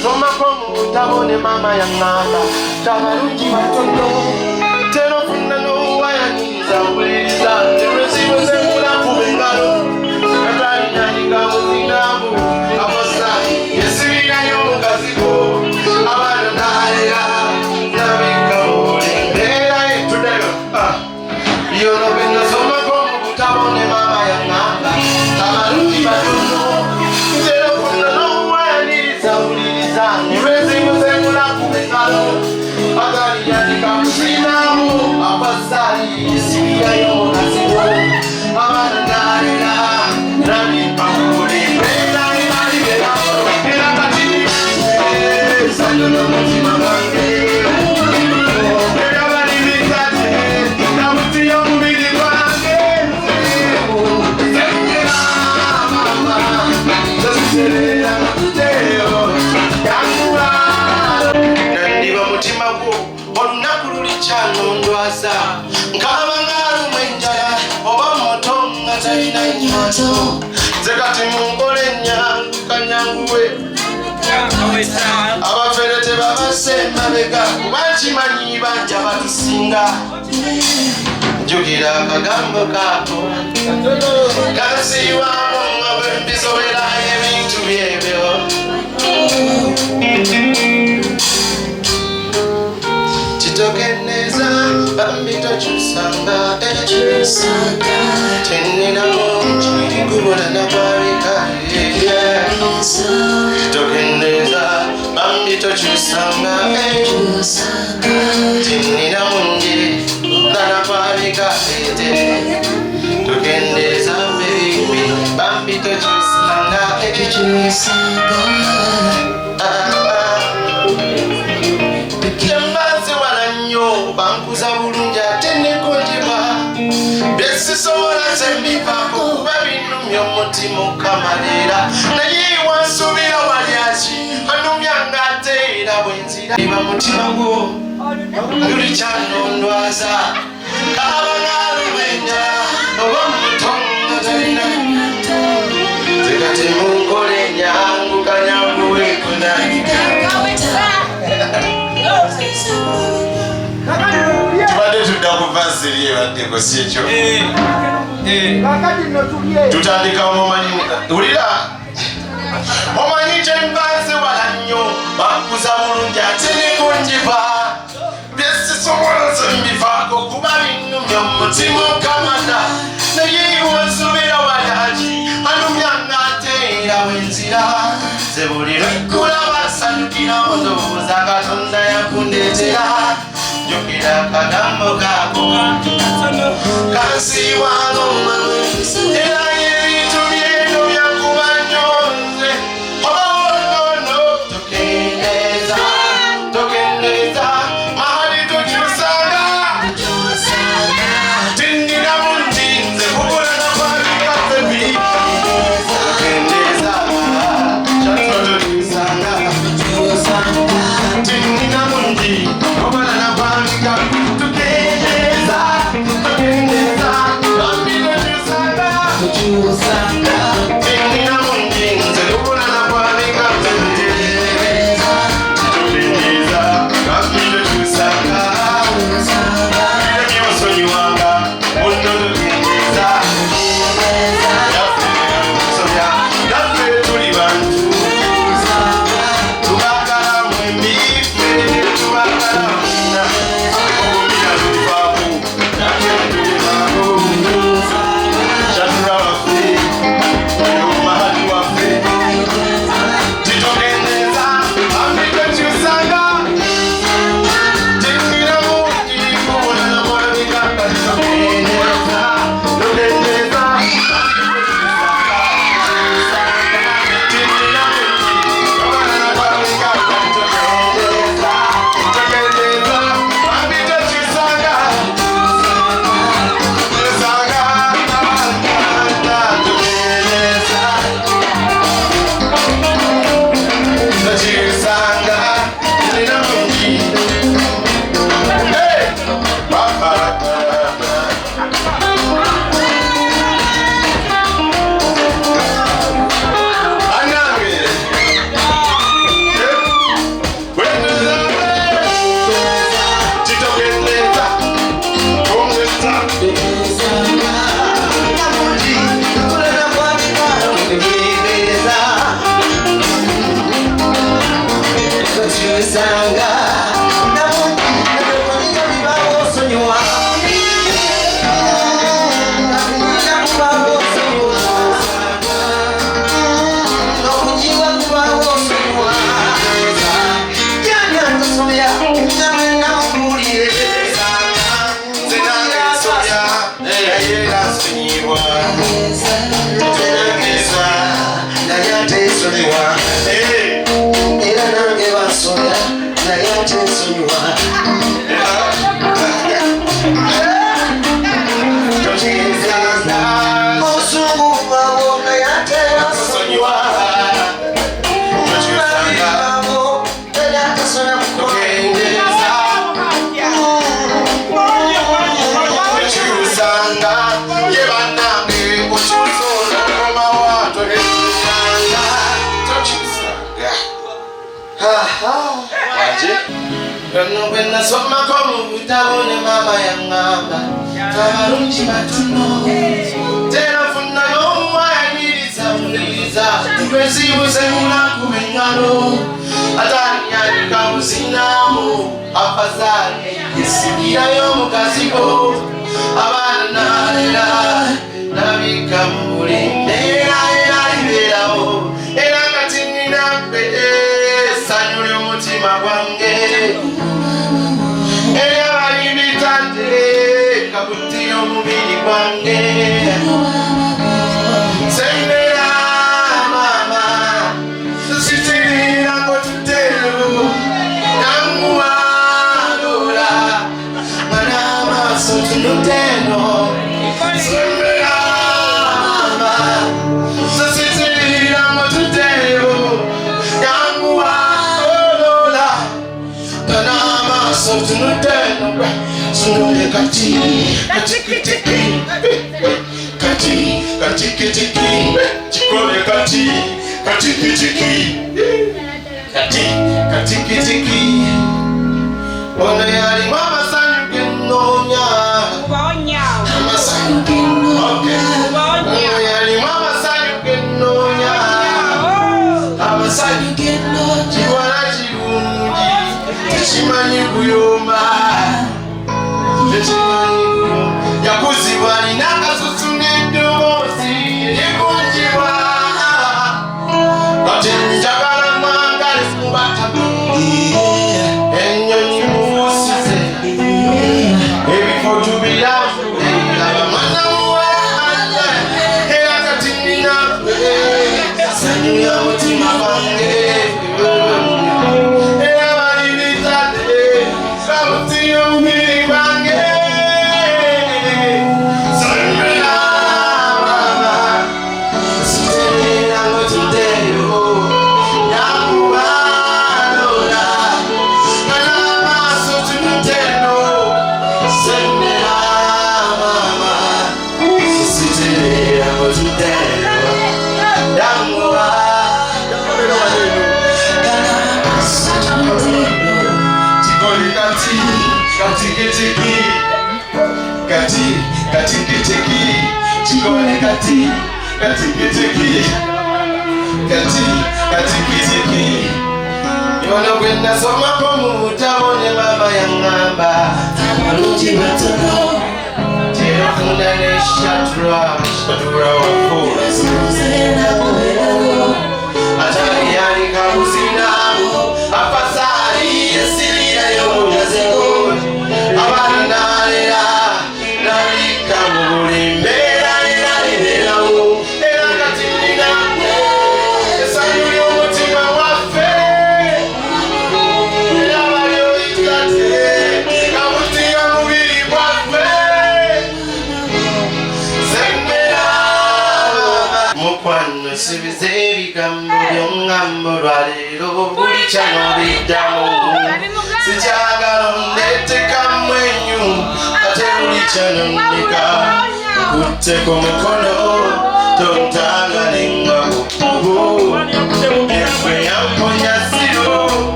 nasoma komu tabone mama ya ngamba tabarungi batondo tero funa no wayaniza weza rezibo zemula kubengalo katani nyanga muzinamu abasa yesira yo ngaziko abana naira nabika olengera today yo no nasoma komu tabone mama ya ngamba tabarungi batondo tero funa no wayaniza rezibo zemula kubengalo Agari yani kamusinamu abasari yesira yo ngaziko abana naira nani pamuri bela imali bela era kati sanyo mutima wange era bali mikate namuti yo mubiri wange sekera mama zasera teo yangura nandiba mutima gwo olunaku luli kyalondwaza nkaba ngaalu mwenjala oba moto nga talina nyato nze kati munkole ennyangu kanyanguwe abafere tebabase emabega kuba kimanyi banja batusinga njukira akagambo kaako kansiiwamu nga bwe mbizobera ebintu byebyo Tokeneza bambito chusanga tenina monji kubola na barika tokeneza bambito chusanga tenina monji na barika tokeneza baby bambito chusanga bankuza bulungi ate nekonjeba byesisobola sembivako kuba binumya omutima okamalera naye wansubira walyaki anumya ng'ate era bwenzira iba mutima gwo luli kyanondwaza kaba ng'alumenya oba mutonga talina zekati munkole enyangu kanyanguwekunanyiga tubadde tudda ku vasi lyebaddeko si ekyo tutandika omumanyi wulira omanyi kyenvanze wala nnyo bankuza bulungi ate nekunjiba byesisobola sembivaako kuba binnumya omutima okamana naye wansubira walyaki anumya ng'ate era wenzira ze buli lwekulaba sanyukirawo ndowooza katonda yakundeetera njukira akagambo kaako kansiiwano era ebintu byeno byakuba nyonze oba wonono tokendeeza mahali tukyusanga tindira mungi nze kubula nakwabikazebi tokendeeza kyatutukyusanga tindira mungi obala nakwabika tukendeeza Sanga, when I saw my come without a mama and mama, Tamarunchi Matuno, telephone, I know why I need some Lisa, because he was a Munako, Adania Kausina, Apazari, Yayo Casico, Avana, Navika Muri,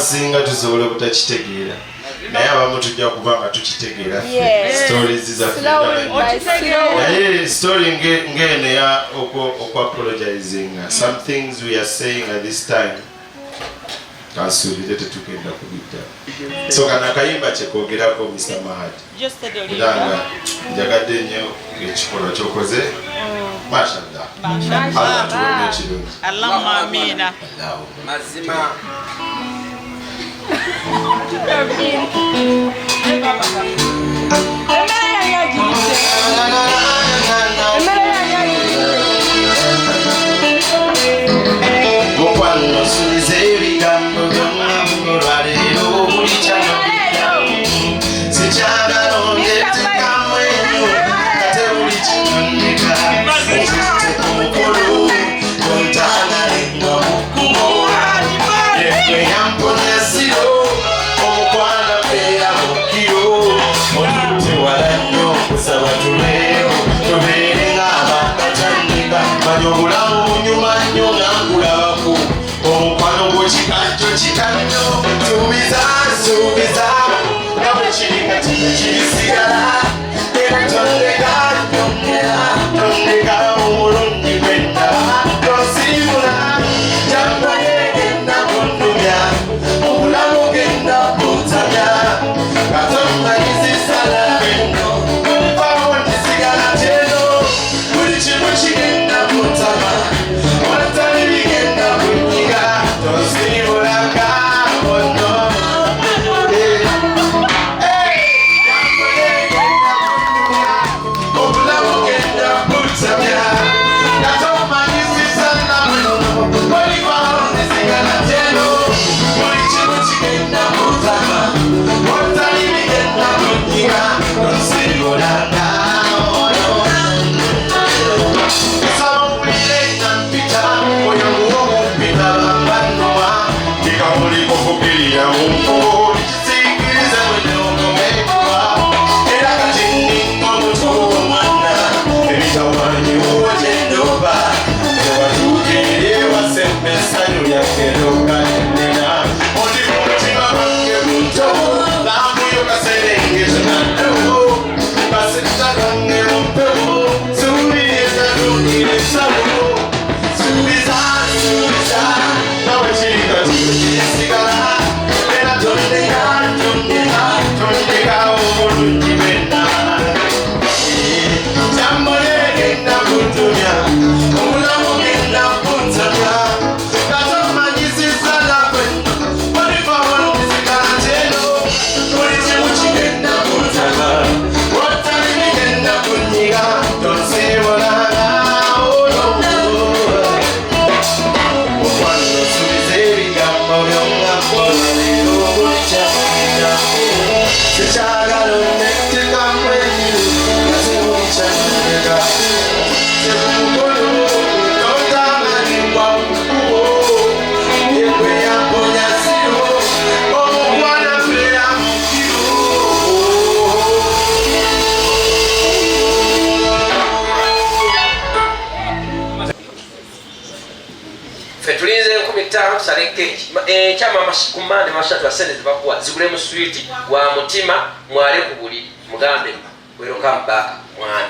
abasinga tusobola obutakitegera naye abamu tujja kuba nga tukitegeera stories zaffe naye story ng'eno eya okwa-apologizinga some things we are saying at this time kasuubire tetugenda kubidda so kana akayimba kyekwogerako Mr. Mahadi era njagadde nnyo ekikolwa kyokoze mashallah Allah tuwone ekirungi Allahumma amina mazima mukwano suliza ebigambo by'omwambo lwaleero buli kyano sikyagala ongetekamu ennyo ate buli kitondeka okite omukolo ontagalenga mukubo yekwe yamponya siro omukwana mbeera mukiro otutewala nnyo okusaba tuleero tubeere ng'abakatandika manya obulamu bunyuma nnyo ngangulabako omukwano gw'ekikajjo kikanyo suubiza nga bwe kiri kati kirisigala era tondeka omulungi gwenda tosiibula jambaye genda kundumya obulamu genda kuntamya katomanyizisala eno mpawo ndisigala kyeno buli kimu kigenda kuntama watali bigenda kunyiga tosiibulanga ono obulamu genda kuntamya katomanyizisala eno olivawo ndisigala kyeno buli kimu kigenda kuntama watali bigenda kunyiga tosiibulanga ono ya mungu nikisikiliza mwene ukomewa era katini omutuwa mwana ebitawanyi uwajendoba ewatuukirire wasembesanyu yakeroka nena oli mumutima bange muto lambuyo kaserengezo naddobo basitagange mumpewo suuliriza lungire sabo suubiza nawe kiri kati kirisigala tondeka omulungi bwenna kyambole genda kuntumya omulamu genda kuntamya katomanyizisala bwenna olivawo ndisigala kyeno buli kimu kigenda kuntama watali bigenda kunyiga tonsiibulanga ono mukwano suubiza ebigambo by'omwambo leero buli kyakugenda sikyagala onetekamu ennyo ate buli kyakugenda temukolo totamanibwa mukubo yekwe yamponya siro omukwana mbeera mukiro ffe tulinze 15 tusale keki ekyama kumande mashatu asente zibakuwa zigule mu switi wa mutima mwale ku buli mugambe welcome back mwana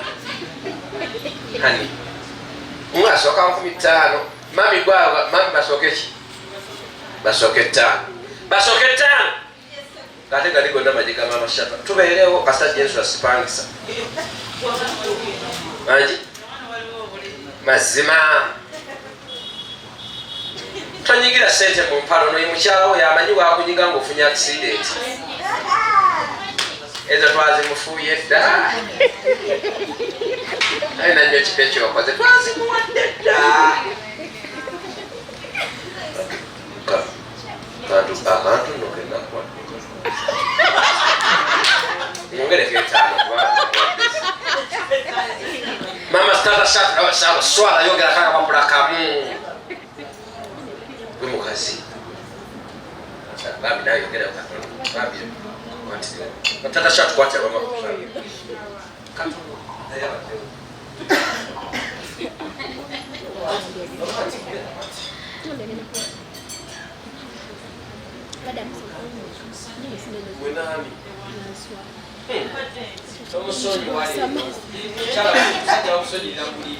hani mwasoka 15 mami gwa mami basoke 5 kate gali gonda majiga mama shatu tubeerewo kasita Yesu asipangisa manji mazima tonyigira sente mu mpalo no mukyalo yamanyi wakunyiga ng'ofunya accident ezo twazimufuuye dda ayina nnyo kipe kyokoze twazimuwadde dda akantu nno kenakuwa mwongereko 5 mama stata swala yogera kaka papulakamu mukazi babi nayo yogera babi nataka shatu kwacha mama Wenani? Tomusonyi wali. Chala sajja omusonyi na muli.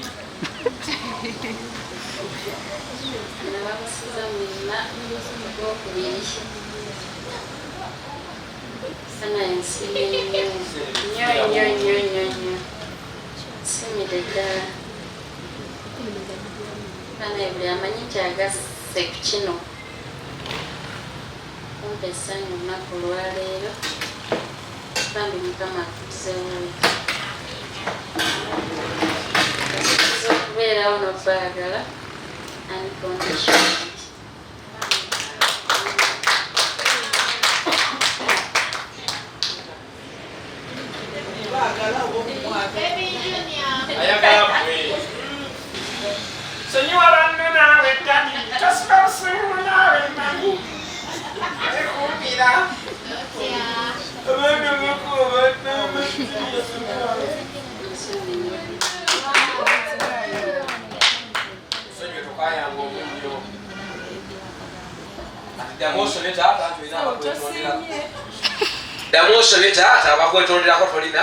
Damoso leta abakwetondera ko tolina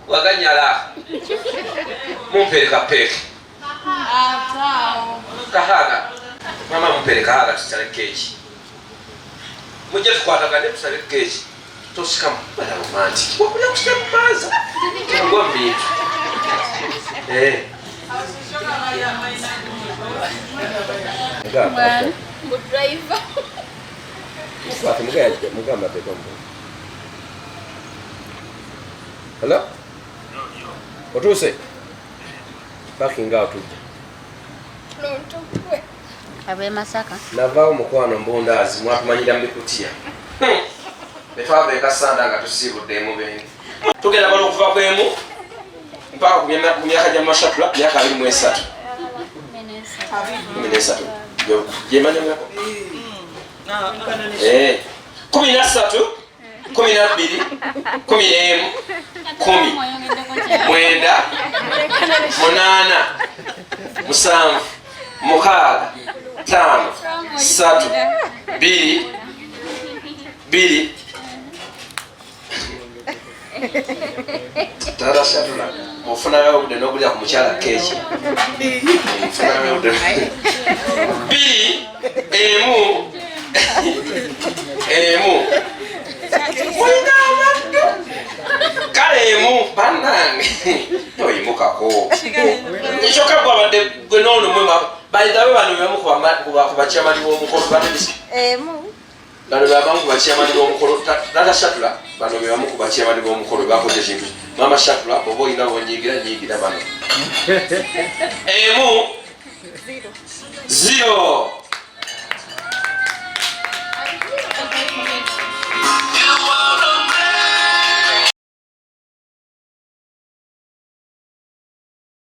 waganyala mumpeleka peke kahaga mama mumpeleka haga tusale kechi muje tukwatagane tusale kechi toshikamu bala romantic wakuja kushamaza ngwa mbitu Good driver. Watu mugamba pekombo. Hello? Otuse? Parking out uje. Abe Masaka. Navao mukwano mbondazi mwatumanyira mbikutia. Betwabe kasanda nga tusibudde mu benge. Tugenda balo kuva kwemu. Mpaka ku myaka gya mashatula myaka 23. Minesa. Yo, jemanya ngako. 13, 12, 11, 10, 9, 7, 6, 5, 3, 2, Tara shatula. Mufuna wewe ude nokulya ku mukyala kechi. Mufuna wewe ude. Bili emu. Wina watu. Kale emu banange. Toyimuka ko. Nishoka kwa bade gwenono mwema. Bali dawe bano byamu kuba chairman wo mukolo banisi. Bano byamu kuba chairman wo mukolo tata shatula. Bano byamu kuba chairman wo mukolo bakoze kintu. Mama shatula obo ina wonyigira bano. Emu 0